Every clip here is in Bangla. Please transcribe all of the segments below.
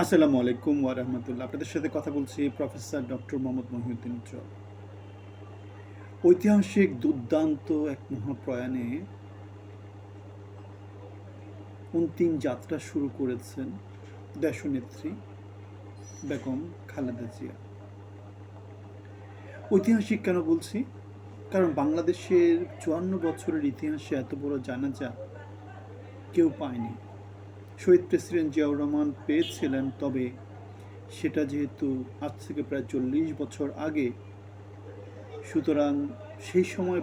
আসসালামু আলাইকুম ওয়া রাহমাতুল্লাহ। আপনাদের সাথে কথা বলছি প্রফেসর ডক্টর মোহাম্মদ মহিউদ্দিন উজ্জ্বল। ঐতিহাসিক দুর্দান্ত এক মহাপ্রয়াণে অন্তিম যাত্রা শুরু করেছেন দেশনেত্রী বেগম খালেদা জিয়া। ঐতিহাসিক কেন বলছি? কারণ বাংলাদেশের ৫৪ বছরের ইতিহাসে এত বড় জানাজা কেউ পায়নি। শহীদ প্রেসিডেন্ট জিয়াউর রহমান পেয়েছিলেন, তবে সেটা যেহেতু আজ থেকে প্রায় ৪০ বছর আগে, সুতরাং সেই সময়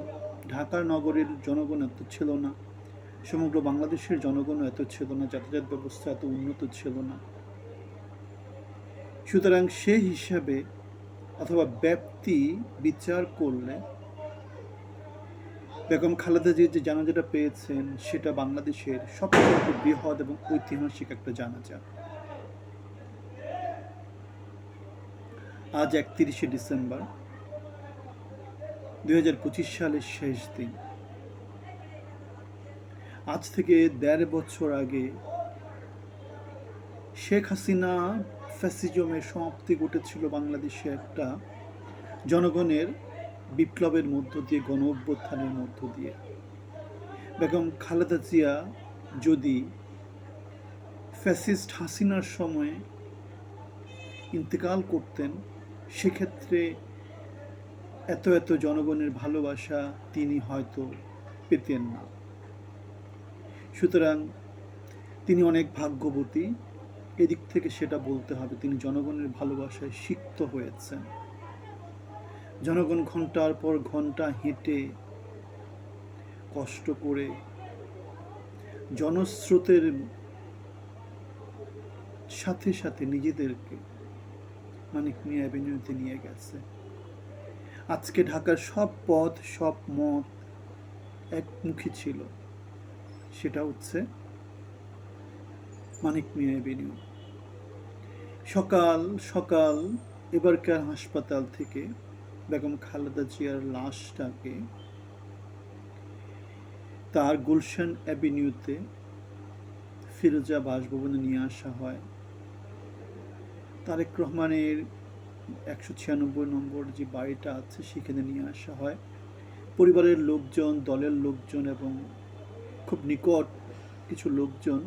ঢাকা নগরের জনগণ এত ছিল না, সমগ্র বাংলাদেশের জনগণও এত ছিল না, যাতায়াত ব্যবস্থা এত উন্নত ছিল না। সুতরাং সেই হিসাবে অথবা ব্যাপ্তি বিচার করলে বেগম খালেদা জিয়া যে জানাজাটা পেয়েছেন সেটা বাংলাদেশের সবচেয়ে বৃহৎ এবং ঐতিহাসিক একটা জানাজা। আজ ৩১শে ডিসেম্বর ২০২৫ সালের শেষ দিন। আজ থেকে ১.৫ বছর আগে শেখ হাসিনা ফ্যাসিজমের সমাপ্তি ঘটেছিল বাংলাদেশে একটা জনগণের বিপ্লবের মধ্য দিয়ে, গণ অভ্যুত্থানের মধ্য দিয়ে। বেগম খালেদা জিয়া যদি ফ্যাসিস্ট হাসিনার সময়ে ইন্তেকাল করতেন, সেক্ষেত্রে এত জনগণের ভালোবাসা তিনি হয়তো পেতেন না। সুতরাং তিনি অনেক ভাগ্যবতী, এদিক থেকে সেটা বলতে হবে। তিনি জনগণের ভালোবাসায় সিক্ত হয়েছেন। জনগণ ঘন্টার পর ঘন্টা হেঁটে, কষ্ট করে, জনস্রোতের সাথে সাথে নিজেদেরকে মানিক মিয়া অ্যাভিনিউতে নিয়ে গেছে। আজকে ঢাকার সব পথ, সব মত একমুখী ছিল, সেটা হচ্ছে মানিক মিয়া অ্যাভিনিউ। সকাল সকাল এবারকার হাসপাতাল থেকে বেগম খালেদা জিয়ার লাশটাকে তার গুলশান অ্যাভিনিউতে ফিরোজা বাসভবনে নিয়ে আসা হয়। তারেক রহমানের ১৯৬ নম্বর যে বাড়িটা আছে সেখানে নিয়ে আসা হয়। পরিবারের লোকজন, দলের লোকজন এবং খুব নিকট কিছু লোকজন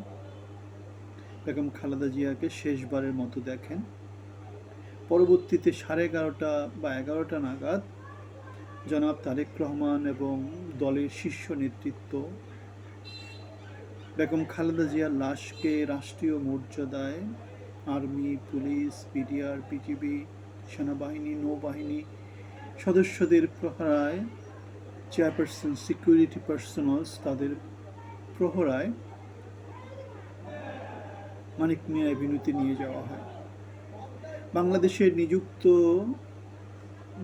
বেগম খালেদা জিয়াকে শেষবারের মতো দেখেন। পরবর্তীতে 11:30 বা 11টা নাগাদ জনাব তারেক রহমান এবং দলের শীর্ষ নেতৃত্ব বেগম খালেদা জিয়ার লাশকে রাষ্ট্রীয় মর্যাদায় আর্মি, পুলিশ, বিডিআর, বিজিবি, সেনাবাহিনী, নৌবাহিনী সদস্যদের প্রহরায়, চেয়ারপারসন, সিকিউরিটি পার্সোনালস তাদের প্রহরায় মানিক মিয়া অ্যাভিনিউতে নিয়ে যাওয়া হয়। বাংলাদেশের নিযুক্ত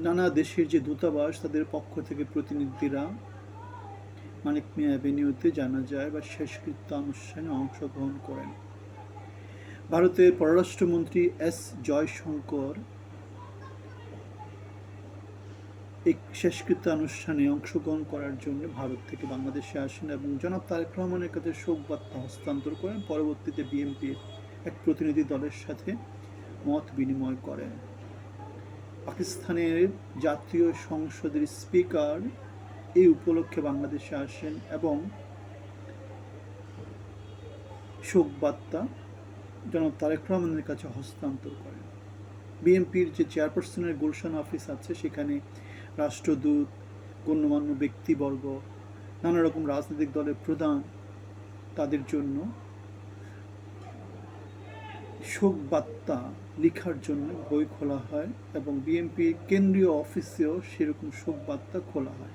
নানা দেশের যে দূতাবাস, তাদের পক্ষ থেকে প্রতিনিধিরা মানিক মিয়া অ্যাভিনিউতে জানাজায় বা শেষকৃত্য অনুষ্ঠানে অংশগ্রহণ করেন। ভারতের পররাষ্ট্রমন্ত্রী এস জয়শঙ্কর এই শেষকৃত্যানুষ্ঠানে অংশগ্রহণ করার জন্য ভারত থেকে বাংলাদেশে আসেন এবং জনাব তারেক রহমানের কাছে শোকবার্তা হস্তান্তর করেন। পরবর্তীতে বিএনপির এক প্রতিনিধি দলের সাথে মত বিনিময় করেন। পাকিস্তানের জাতীয় সংসদের স্পিকার এই উপলক্ষে বাংলাদেশে আসেন এবং শোকবার্তা জনাব তারেক রহমানের কাছে হস্তান্তর করেন। বিএনপির যে চেয়ারপারসনের গুলশান অফিস আছে, সেখানে রাষ্ট্রদূত, গণ্যমান্য ব্যক্তিবর্গ, নানা রকম রাজনৈতিক দলের প্রধান, তাদের জন্য শোকবার্তা লেখার জন্য বই খোলা হয় এবং বিএনপির কেন্দ্রীয় অফিসেও সেরকম শোকবার্তা খোলা হয়।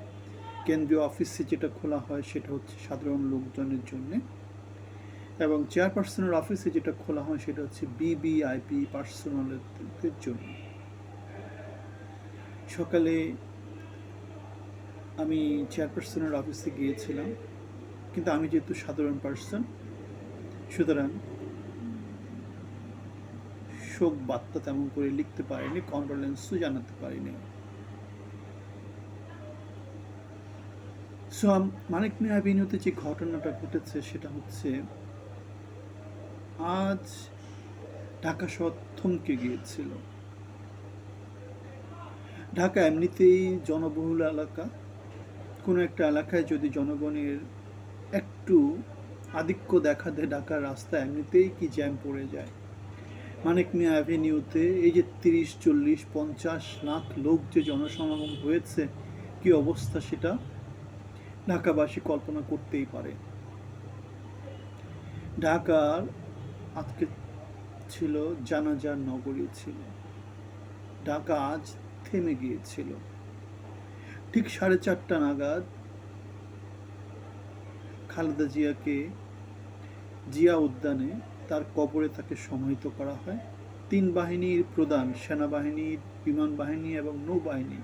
কেন্দ্রীয় অফিসে যেটা খোলা হয় সেটা হচ্ছে সাধারণ লোকজনের জন্য, এবং চেয়ারপারসনের অফিসে যেটা খোলা হয় সেটা হচ্ছে বিবিআইপি পার্সোনালদের জন্য। সকালে আমি চেয়ারপারসনের অফিসে গিয়েছিলাম, কিন্তু আমি যেহেতু সাধারণ পার্সন, সুতরাং শোক বার্তা তেমন করে লিখতে পারিনি, কন্ডোলেন্সও জানাতে পারিনি। সো মানিক মিয়া অ্যাভিনিউতে যে ঘটনাটা ঘটেছে সেটা হচ্ছে, আজ ঢাকা শহর থমকে গিয়েছিল। ঢাকা এমনিতেই জনবহুল এলাকা। কোনো একটা এলাকায় যদি জনগণের একটু আধিক্য দেখা দেয়, ঢাকার রাস্তা এমনিতেই কি জ্যাম পড়ে যায়। মানিক মিয়া অ্যাভিনিউতে এই যে ৩০, ৪০, ৫০ লাখ লোক যে জনসমাগম হয়েছে, কি অবস্থা সেটা ঢাকাবাসী কল্পনা করতেই পারে। ঢাকার আজকে ছিল জানাজার নগরী ছিল। ঢাকা আজ থেমে গিয়েছিল। ঠিক 4:30 নাগাদ খালেদা জিয়াকে জিয়া উদ্যানে তার কবরে তাকে সমাহিত করা হয়। 3 বাহিনীর প্রধান, সেনাবাহিনী, বিমান বাহিনী এবং নৌবাহিনী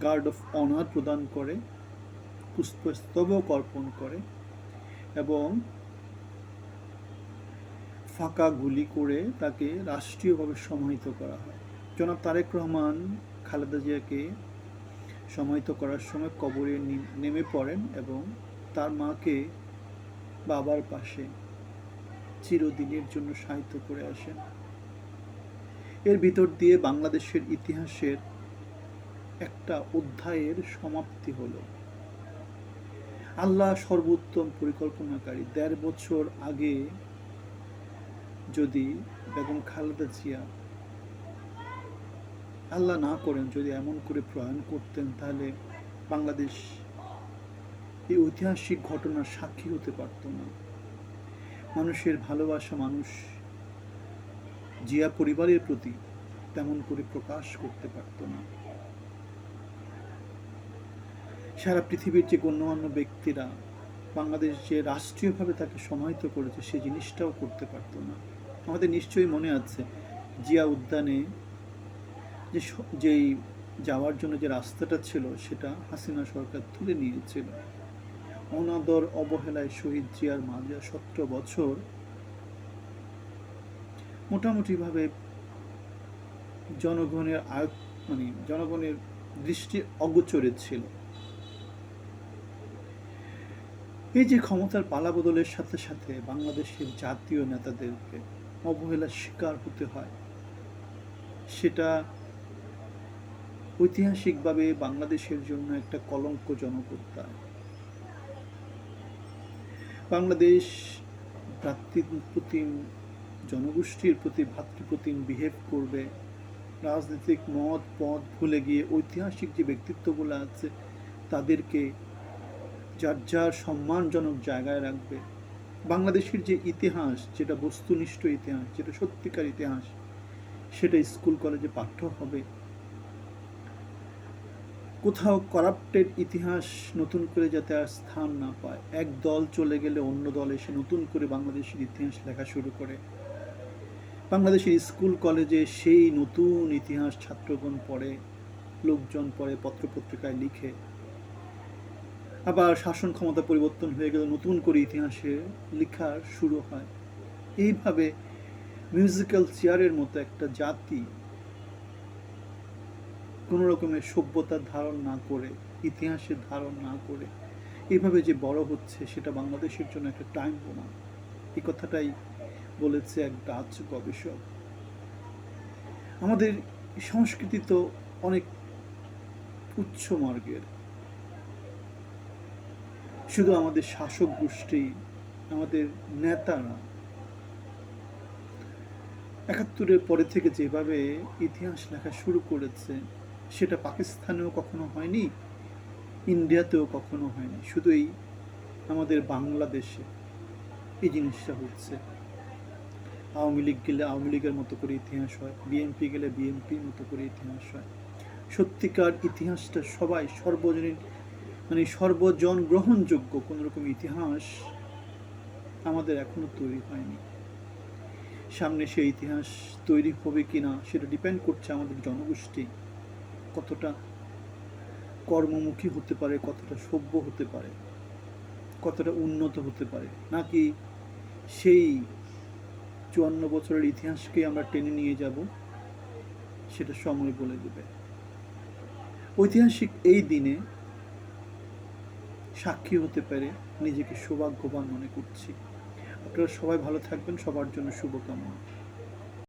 গার্ড অফ অনার প্রদান করে, পুষ্পস্তবক অর্পণ করে এবং ফাঁকা গুলি করে তাকে রাষ্ট্রীয়ভাবে সমাহিত করা হয়। জনাব তারেক রহমান খালেদা জিয়াকে সমাহিত করার সময় কবরে নেমে পড়েন এবং তার মাকে বাবার পাশে চিরদিনের জন্য শায়িত করে আসেন। এর ভিতর দিয়ে বাংলাদেশের ইতিহাসের একটা অধ্যায়ের সমাপ্তি হলো। আল্লাহ সর্বোত্তম পরিকল্পনাকারী। ১.৫ বছর আগে যদি বেগম খালেদা জিয়া আল্লাহ না করেন যদি এমন করে প্রয়াণ করতেন, তাহলে বাংলাদেশ এই ঐতিহাসিক ঘটনার সাক্ষী হতে পারত না। মানুষের ভালোবাসা মানুষ জিয়া পরিবারের প্রতি তেমন করে প্রকাশ করতে পারত না। সারা পৃথিবীর যে গণ্যমান্য ব্যক্তিরা বাংলাদেশ যে রাষ্ট্রীয়ভাবে তাকে সমাহিত করেছে, সে জিনিসটাও করতে পারত না। আমাদের নিশ্চয়ই মনে আছে জিয়া উদ্যানে যেই যাওয়ার জন্য যে রাস্তাটা ছিল সেটা হাসিনা সরকার তুলে নিয়েছিল। অনাদর অবহেলায় শহীদ জিয়ার মাঝে 17 বছর মোটামুটিভাবে জনগণের দৃষ্টি অগোচরে ছিল। এই যে ক্ষমতার পালাবদলের সাথে সাথে বাংলাদেশের জাতীয় নেতাদেরকে অবহেলার শিকার হতে হয়, সেটা ঐতিহাসিকভাবে বাংলাদেশের জন্য একটা কলঙ্কজনক অধ্যায়। বাংলাদেশ ভ্রাতৃপ্রতিম জনগোষ্ঠীর প্রতি ভ্রাতৃপ্রতিম বিহেভ করবে, রাজনৈতিক মত পথ ভুলে গিয়ে ঐতিহাসিক যে ব্যক্তিত্বগুলো আছে তাদেরকে যার যার সম্মানজনক জায়গায় রাখবে। বাংলাদেশের যে ইতিহাস, যেটা বস্তুনিষ্ঠ ইতিহাস, যেটা সত্যিকার ইতিহাস, সেটা স্কুল কলেজে পাঠ্য হবে। কোথাও করাপ্টেড ইতিহাস নতুন করে যাতে আর স্থান না পায়। এক দল চলে গেলে অন্য দল এসে নতুন করে বাংলাদেশের ইতিহাস লেখা শুরু করে। বাংলাদেশের স্কুল কলেজে সেই নতুন ইতিহাস ছাত্রগণ পড়ে, লোকজন পড়ে, পত্রপত্রিকায় লিখে। আবার শাসন ক্ষমতা পরিবর্তন হয়ে গেলে নতুন করে ইতিহাসে লেখা শুরু হয়। এইভাবে মিউজিক্যাল চেয়ারের মতো একটা জাতি কোনো রকমের সভ্যতার ধারণ না করে, ইতিহাসের ধারণ না করে এইভাবে যে বড় হচ্ছে, সেটা বাংলাদেশের জন্য একটা টাইম বোমা। এই কথাটাই বলেছে এক ডাচ গবেষক। আমাদের সংস্কৃতি তো অনেক উচ্চ মার্গের। শুধু আমাদের শাসক গোষ্ঠী, আমাদের নেতারা ৭১-এর পরে থেকে যেভাবে ইতিহাস লেখা শুরু করেছে, সেটা পাকিস্তানেও কখনো হয়নি, ইন্ডিয়াতেও কখনো হয়নি। শুধু এই আমাদের বাংলাদেশে এই জিনিসটা হচ্ছে। আওয়ামী লীগ গেলে আওয়ামী লীগের মতো করে ইতিহাস হয়, বিএনপি গেলে বিএনপির মতো করে ইতিহাস হয়। সত্যিকার ইতিহাসটা সবাই সর্বজন গ্রহণযোগ্য কোনো রকম ইতিহাস আমাদের এখনো তৈরি হয়নি। সামনে সেই ইতিহাস তৈরি হবে কিনা সেটা ডিপেন্ড করছে আমাদের জনগোষ্ঠী কতটা কর্মমুখী হতে পারে, কতটা সভ্য হতে পারে, কতটা উন্নত হতে পারে, নাকি সেই ৫৪ বছরের ইতিহাসকে আমরা টেনে নিয়ে যাব, সেটা সময় বলে দেবে। ঐতিহাসিক এই দিনে সাক্ষী হতে পারে নিজেকে সৌভাগ্যবান মনে করছি। আপনারা সবাই ভালো থাকবেন, সবার জন্য শুভকামনা।